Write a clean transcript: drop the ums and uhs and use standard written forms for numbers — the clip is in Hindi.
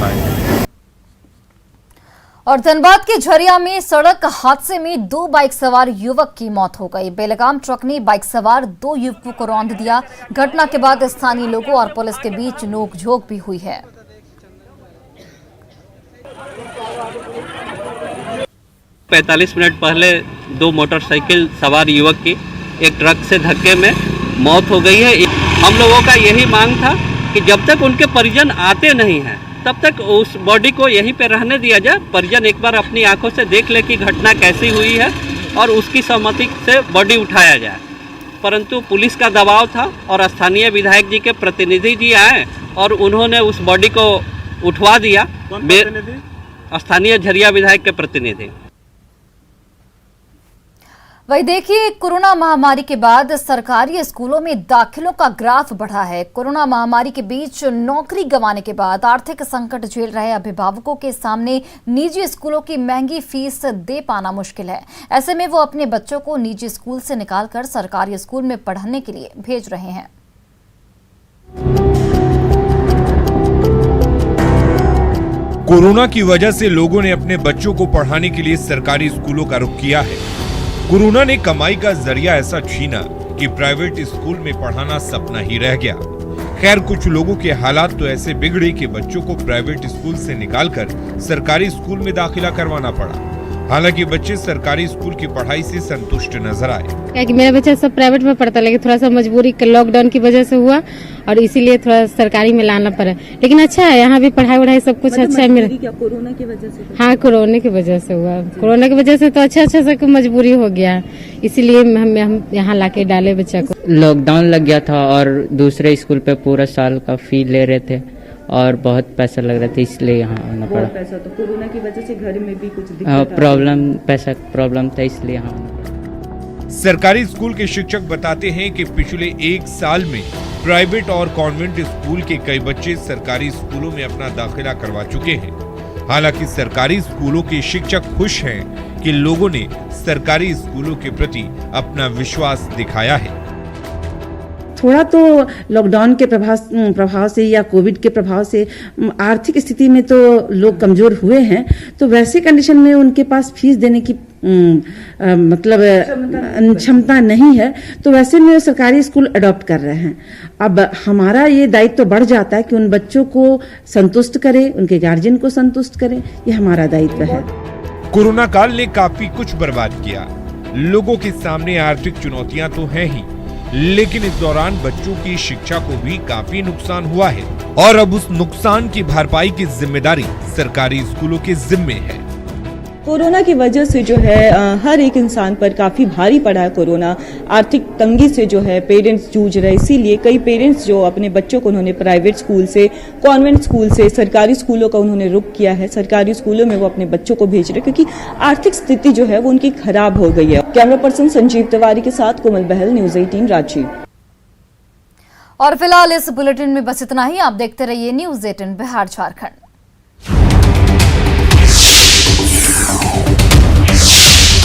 उठाएं। और धनबाद के झरिया में सड़क हादसे में 2 बाइक सवार युवक की मौत हो गई। बेलगाम ट्रक ने बाइक सवार 2 युवकों को रौंद दिया। घटना के बाद स्थानीय लोगों और पुलिस के बीच नोकझोंक भी हुई है। 45 मिनट पहले 2 मोटरसाइकिल सवार युवक की एक ट्रक से धक्के में मौत हो गई है। हम लोगों का यही मांग था कि जब तक उनके परिजन आते नहीं हैं तब तक उस बॉडी को यहीं पे रहने दिया जाए। परिजन एक बार अपनी आंखों से देख ले कि घटना कैसी हुई है और उसकी सहमति से बॉडी उठाया जाए। परंतु पुलिस का दबाव था और स्थानीय विधायक जी के प्रतिनिधि जी आए और उन्होंने उस बॉडी को उठवा दिया। स्थानीय झरिया विधायक के प्रतिनिधि। वही देखिए, कोरोना महामारी के बाद सरकारी स्कूलों में दाखिलों का ग्राफ बढ़ा है। कोरोना महामारी के बीच नौकरी गंवाने के बाद आर्थिक संकट झेल रहे अभिभावकों के सामने निजी स्कूलों की महंगी फीस दे पाना मुश्किल है। ऐसे में वो अपने बच्चों को निजी स्कूल से निकालकर सरकारी स्कूल में पढ़ने के लिए भेज रहे हैं। कोरोना की वजह से लोगों ने अपने बच्चों को पढ़ाने के लिए सरकारी स्कूलों का रुख किया है। कोरोना ने कमाई का जरिया ऐसा छीना कि प्राइवेट स्कूल में पढ़ाना सपना ही रह गया। खैर, कुछ लोगों के हालात तो ऐसे बिगड़े कि बच्चों को प्राइवेट स्कूल से निकालकर सरकारी स्कूल में दाखिला करवाना पड़ा। हालांकि बच्चे सरकारी स्कूल की पढ़ाई से संतुष्ट नजर आए। क्या कि मेरा बच्चा सब प्राइवेट में पढ़ता, लेकिन थोड़ा सा मजबूरी लॉकडाउन की वजह से हुआ और इसीलिए थोड़ा सरकारी में लाना पड़ा। लेकिन अच्छा है, यहाँ भी पढ़ाई वढ़ाई सब कुछ अच्छा है मेरा। क्या कोरोना की वजह से? हाँ, कोरोना की वजह से हुआ। कोरोना की वजह से तो अच्छा सब मजबूरी हो गया, इसीलिए हम यहाँ लाके डाले बच्चा को। लॉकडाउन लग गया था और दूसरे स्कूल पे पूरा साल का फी ले रहे थे और बहुत पैसा लग रहा था, इसलिए यहाँ आना पड़ा। पैसा तो कोरोना की वजह से घर में भी कुछ पैसा प्रॉब्लम था, इसलिए यहाँ आना पड़ा। सरकारी स्कूल के शिक्षक बताते हैं कि पिछले 1 साल में प्राइवेट और कॉन्वेंट स्कूल के कई बच्चे सरकारी स्कूलों में अपना दाखिला करवा चुके हैं। हालांकि सरकारी स्कूलों के शिक्षक खुश हैं कि लोगों ने सरकारी स्कूलों के प्रति अपना विश्वास दिखाया है। थोड़ा तो लॉकडाउन के प्रभाव से या कोविड के प्रभाव से आर्थिक स्थिति में तो लोग कमजोर हुए हैं, तो वैसे कंडीशन में उनके पास फीस देने की मतलब क्षमता नहीं है, तो वैसे में सरकारी स्कूल अडॉप्ट कर रहे हैं। अब हमारा ये दायित्व तो बढ़ जाता है कि उन बच्चों को संतुष्ट करें, उनके गार्जियन को संतुष्ट करें, ये हमारा दायित्व है। कोरोना काल ने काफी कुछ बर्बाद किया। लोगों के सामने आर्थिक चुनौतियां तो हैं ही, लेकिन इस दौरान बच्चों की शिक्षा को भी काफी नुकसान हुआ है और अब उस नुकसान की भरपाई की जिम्मेदारी सरकारी स्कूलों के जिम्मे है। कोरोना की वजह से जो है हर एक इंसान पर काफी भारी पड़ा है। कोरोना आर्थिक तंगी से जो है पेरेंट्स जूझ रहे, इसीलिए कई पेरेंट्स जो अपने बच्चों को उन्होंने प्राइवेट स्कूल से, कॉन्वेंट स्कूल से सरकारी स्कूलों का उन्होंने रुख किया है। सरकारी स्कूलों में वो अपने बच्चों को भेज रहे क्योंकि आर्थिक स्थिति जो है वो उनकी खराब हो गई है। कैमरा पर्सन संजीव तिवारी के साथ कोमल बहल, न्यूज़ 18 रांची। और फिलहाल इस बुलेटिन में बस इतना ही। आप देखते रहिए न्यूज़ 18 बिहार झारखंड।